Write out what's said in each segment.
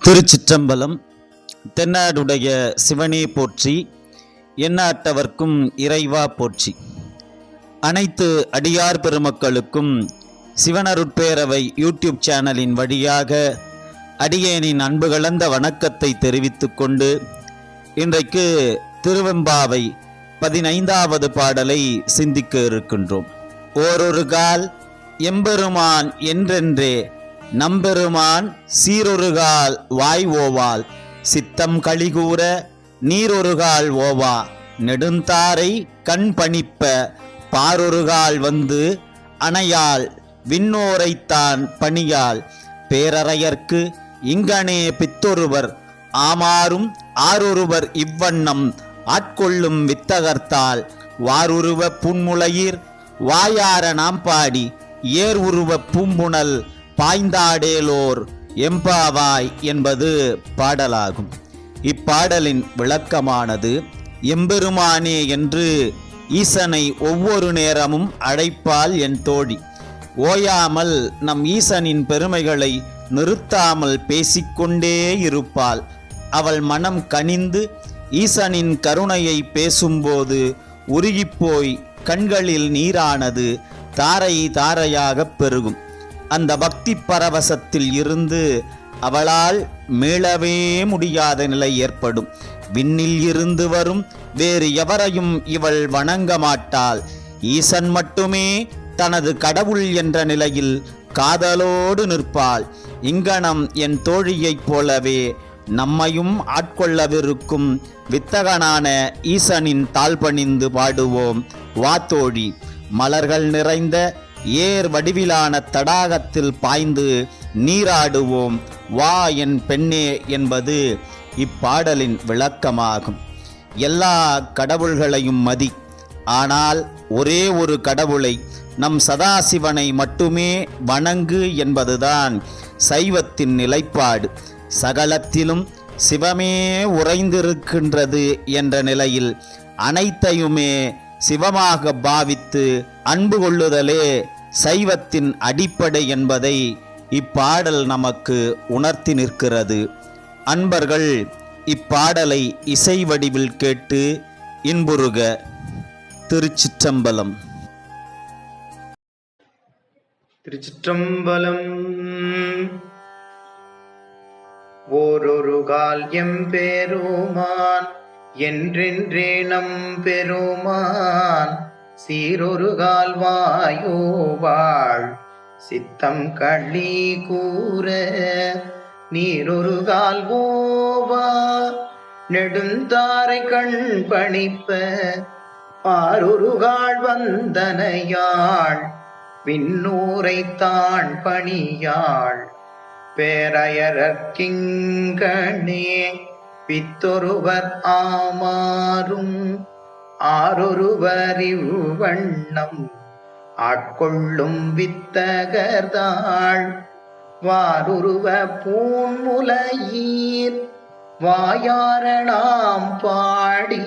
திருச்சிற்றம்பலம். தென்னாடுடைய சிவனே போற்றி, எந்நாட்டவர்க்கும் இறைவா போற்றி. அனைத்து அடியார் பெருமக்களுக்கும் சிவனருட்பேரவை யூடியூப் சேனலின் வழியாக அடியேனின் அன்பு கலந்த வணக்கத்தை தெரிவித்துக் கொண்டு இன்றைக்கு திருவெம்பாவை 15வது பாடலை சிந்திக்க இருக்கின்றோம். ஓரொரு கால் எம்பெருமான் என்றென்றே நம்பெருமான் சீரொருகால் வாய் ஓவால் சித்தம் களிகூற நீரொருகால் ஓவா நெடுந்தாரை கண் பணிப்ப பாரொருகால் வந்து அணையால் விண்ணோரைத்தான் பணியால் பேரறையர்க்கு இங்கனே பித்தொருவர் ஆமாறும் ஆரொருவர் இவ்வண்ணம் ஆட்கொள்ளும் வித்தகர்த்தால் வாருருவ புன்முளையீர் வாயார நாம் பாடி ஏர் உருவ பூம்புணல் பாய்ந்தாடேலோர் எம்பாவாய் என்பது பாடலாகும். இப்பாடலின் விளக்கமானது, எம்பெருமானே என்று ஈசனை ஒவ்வொரு நேரமும் அழைப்பாள் என் தோழி. ஓயாமல் நம் ஈசனின் பெருமைகளை நிறுத்தாமல் பேசிக்கொண்டே இருப்பாள். அவள் மனம் கனிந்து ஈசனின் கருணையை பேசும்போது உருகிப்போய் கண்களில் நீரானது தாரை தாரையாக பெருகும். அந்த பக்தி பரவசத்தில் இருந்து அவளால் மீளவே முடியாத நிலை ஏற்படும். விண்ணில் இருந்து வரும் வேறு எவரையும் இவள் வணங்க மாட்டாள். ஈசன் மட்டுமே தனது கடவுள் என்ற நிலையில் காதலோடு நிற்பாள். இங்கனம் என் தோழியைப் போலவே நம்மையும் ஆட்கொள்ளவிருக்கும் வித்தகனான ஈசனின் தாழ்பணிந்து பாடுவோம் வா தோழி. மலர்கள் நிறைந்த ஏர் வடிவிலான தடாகத்தில் பாய்ந்து நீராடுவோம் வா என் பெண்ணே என்பது இப்பாடலின் விளக்கமாகும். எல்லா கடவுள்களையும் மதி, ஆனால் ஒரே ஒரு கடவுளை, நம் சதாசிவனை மட்டுமே வணங்கு என்பதுதான் சைவத்தின் நிலைப்பாடு. சகலத்திலும் சிவமே உறைந்திருக்கின்றது என்ற நிலையில் அனைத்தையுமே சிவமாக பாவித்து அன்பு கொள்ளுதலே சைவத்தின் அடிப்படை என்பதை இப்பாடல் நமக்கு உணர்த்தி நிற்கிறது. அன்பர்கள் இப்பாடலை இசை வடிவில் கேட்டு இன்புறுக. திருச்சிற்றம்பலம். திருச்சிற்றம்பலம். ஓரொரு கால் எம்பெருமான் என்றென்றே நம் பெருமான் சீரொருகால் வாயோவாள் சித்தம் களி கூற நீரொருகால் ஓவா நெடுந்தாரை கண் பணிப்ப ஆரொருகால் வந்தனையாள் விண்ணூரைத்தான் பணியாள் பேரையரக்கிங்கனே பித்தொருவர் ஆமாறும் ஆரொருவர் இவ்வண்ணம் ஆட்கொள்ளும் வித்தகர்தாள் வாருருவ பூன்முலையீர் வாயாரணாம் பாடி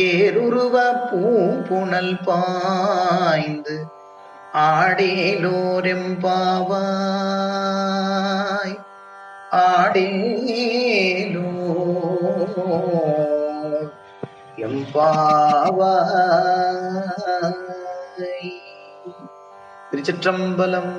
ஏருருவ பூம்புணல் பாய்ந்து ஆடேலோரெம்பாவாய் ஆடேலோ எம்பாவாய். திருச்சிற்றம்பலம்.